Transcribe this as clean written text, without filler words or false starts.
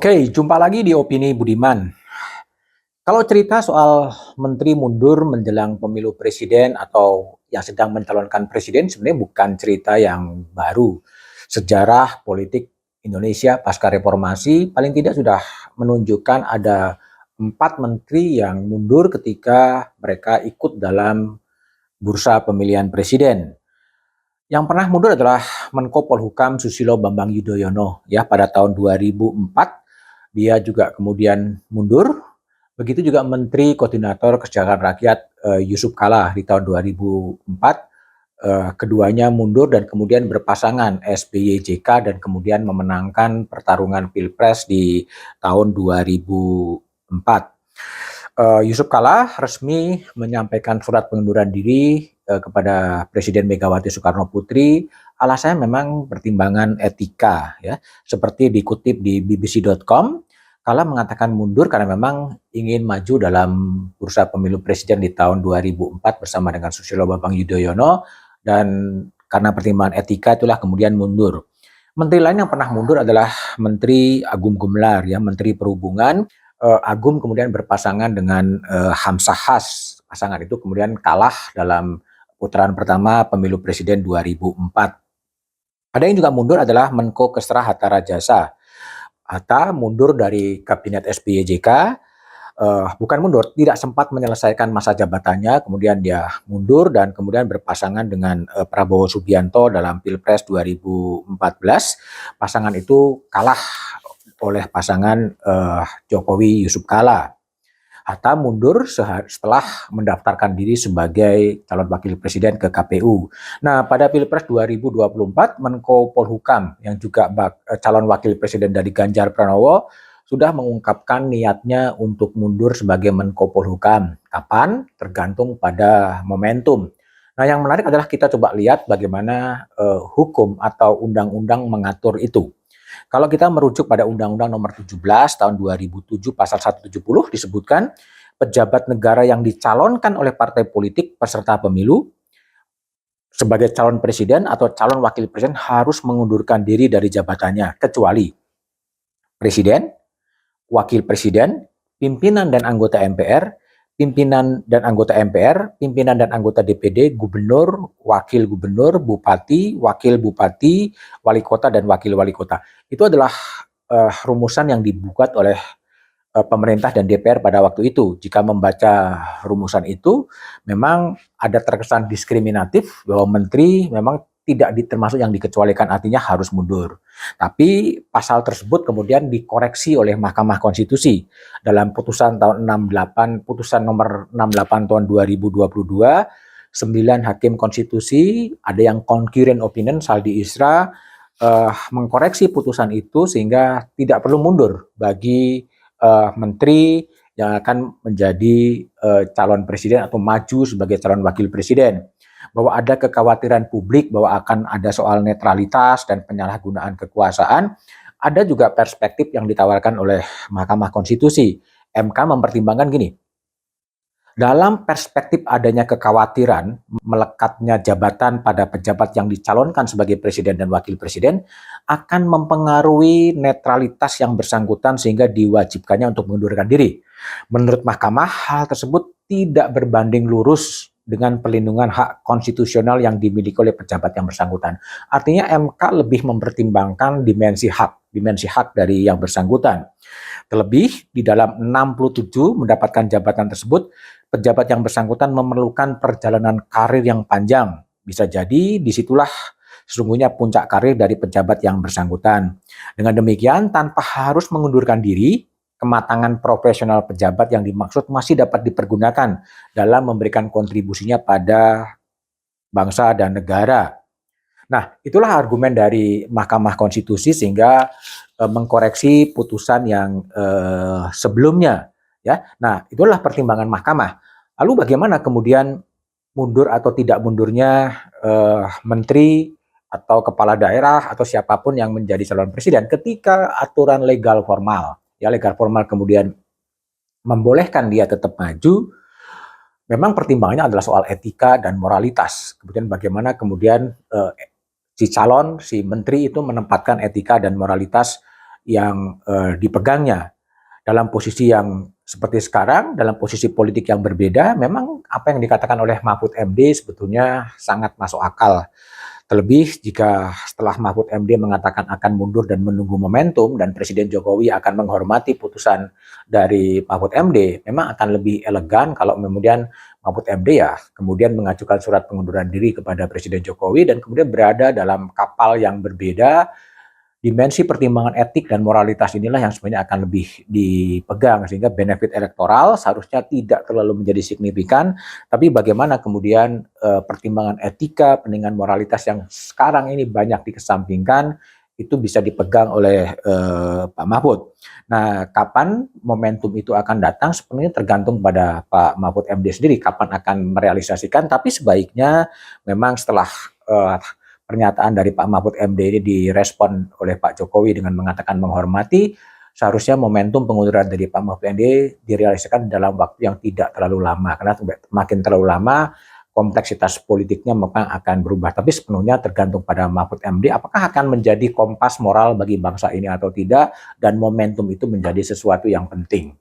Oke, jumpa lagi di Opini Budiman. Kalau cerita soal menteri mundur menjelang pemilu presiden atau yang sedang mencalonkan presiden sebenarnya bukan cerita yang baru. Sejarah politik Indonesia pasca reformasi paling tidak sudah menunjukkan ada 4 menteri yang mundur ketika mereka ikut dalam bursa pemilihan presiden. Yang pernah mundur adalah Menko Polhukam Susilo Bambang Yudhoyono ya pada tahun 2004. Dia juga kemudian mundur. Begitu juga Menteri Koordinator Kesejahteraan Rakyat Yusuf Kala di tahun 2004. Keduanya mundur dan kemudian berpasangan SBY JK dan kemudian memenangkan pertarungan Pilpres di tahun 2004. Yusuf Kala resmi menyampaikan surat pengunduran diri kepada Presiden Megawati Soekarno Putri. Alasannya memang pertimbangan etika ya. Seperti dikutip di bbc.com, Kala mengatakan mundur karena memang ingin maju dalam bursa pemilu presiden di tahun 2004 bersama dengan Susilo Bambang Yudhoyono, dan karena pertimbangan etika itulah kemudian mundur. Menteri lain yang pernah mundur adalah Menteri Agung Gumelar ya, Menteri Perhubungan. Agung kemudian berpasangan dengan Hamzah Has. Pasangan itu kemudian kalah dalam putaran pertama pemilu presiden 2004. Ada yang juga mundur adalah Menko Kesra Hatta Rajasa. Hatta mundur dari kabinet SBY JK, bukan mundur, tidak sempat menyelesaikan masa jabatannya, kemudian dia mundur dan kemudian berpasangan dengan Prabowo Subianto dalam Pilpres 2014. Pasangan itu kalah oleh pasangan Jokowi Yusuf Kala. Hatta mundur setelah mendaftarkan diri sebagai calon wakil presiden ke KPU. Nah, pada Pilpres 2024, Menko Polhukam yang juga calon wakil presiden dari Ganjar Pranowo sudah mengungkapkan niatnya untuk mundur sebagai Menko Polhukam. Kapan? Tergantung pada momentum. Nah, yang menarik adalah kita coba lihat bagaimana hukum atau undang-undang mengatur itu. Kalau kita merujuk pada Undang-Undang Nomor 17 Tahun 2007 Pasal 170 disebutkan pejabat negara yang dicalonkan oleh partai politik peserta pemilu sebagai calon presiden atau calon wakil presiden harus mengundurkan diri dari jabatannya kecuali presiden, wakil presiden, pimpinan dan anggota MPR, pimpinan dan anggota MPR, pimpinan dan anggota DPD, gubernur, wakil gubernur, bupati, wakil bupati, wali kota, dan wakil wali kota. Itu adalah rumusan yang dibuat oleh pemerintah dan DPR pada waktu itu. Jika membaca rumusan itu, memang ada terkesan diskriminatif bahwa menteri memang tidak termasuk yang dikecualikan, artinya harus mundur. Tapi pasal tersebut kemudian dikoreksi oleh Mahkamah Konstitusi dalam putusan tahun 68, putusan nomor 68 tahun 2022, 9 hakim konstitusi, ada yang concurrent opinion, saldi isra, mengkoreksi putusan itu sehingga tidak perlu mundur bagi menteri yang akan menjadi calon presiden atau maju sebagai calon wakil presiden. Bahwa ada kekhawatiran publik bahwa akan ada soal netralitas dan penyalahgunaan kekuasaan, ada juga perspektif yang ditawarkan oleh Mahkamah Konstitusi. MK mempertimbangkan gini, dalam perspektif adanya kekhawatiran melekatnya jabatan pada pejabat yang dicalonkan sebagai presiden dan wakil presiden akan mempengaruhi netralitas yang bersangkutan sehingga diwajibkannya untuk mengundurkan diri. Menurut Mahkamah, hal tersebut tidak berbanding lurus dengan perlindungan hak konstitusional yang dimiliki oleh pejabat yang bersangkutan. Artinya MK lebih mempertimbangkan dimensi hak dari yang bersangkutan. Terlebih di dalam 67 mendapatkan jabatan tersebut, pejabat yang bersangkutan memerlukan perjalanan karir yang panjang. Bisa jadi disitulah sesungguhnya puncak karir dari pejabat yang bersangkutan. Dengan demikian, tanpa harus mengundurkan diri, kematangan profesional pejabat yang dimaksud masih dapat dipergunakan dalam memberikan kontribusinya pada bangsa dan negara. Nah, itulah argumen dari Mahkamah Konstitusi sehingga mengkoreksi putusan yang sebelumnya. Ya, nah itulah pertimbangan Mahkamah. Lalu bagaimana kemudian mundur atau tidak mundurnya menteri atau kepala daerah atau siapapun yang menjadi calon presiden ketika aturan legal formal kemudian membolehkan dia tetap maju, memang pertimbangannya adalah soal etika dan moralitas. Kemudian bagaimana kemudian si menteri itu menempatkan etika dan moralitas yang dipegangnya. Dalam posisi yang seperti sekarang, dalam posisi politik yang berbeda, memang apa yang dikatakan oleh Mahfud MD sebetulnya sangat masuk akal. Terlebih jika setelah Mahfud MD mengatakan akan mundur dan menunggu momentum dan Presiden Jokowi akan menghormati putusan dari Mahfud MD, memang akan lebih elegan kalau kemudian Mahfud MD ya kemudian mengajukan surat pengunduran diri kepada Presiden Jokowi dan kemudian berada dalam kapal yang berbeda. Dimensi pertimbangan etik dan moralitas inilah yang sebenarnya akan lebih dipegang sehingga benefit elektoral seharusnya tidak terlalu menjadi signifikan, tapi bagaimana kemudian pertimbangan etika, pentingan moralitas yang sekarang ini banyak dikesampingkan itu bisa dipegang oleh Pak Mahfud. Nah, kapan momentum itu akan datang sebenarnya tergantung pada Pak Mahfud MD sendiri kapan akan merealisasikan, tapi sebaiknya memang setelah pernyataan dari Pak Mahfud MD ini direspon oleh Pak Jokowi dengan mengatakan menghormati, seharusnya momentum pengunduran dari Pak Mahfud MD direalisasikan dalam waktu yang tidak terlalu lama, karena makin terlalu lama kompleksitas politiknya memang akan berubah. Tapi sepenuhnya tergantung pada Mahfud MD apakah akan menjadi kompas moral bagi bangsa ini atau tidak, dan momentum itu menjadi sesuatu yang penting.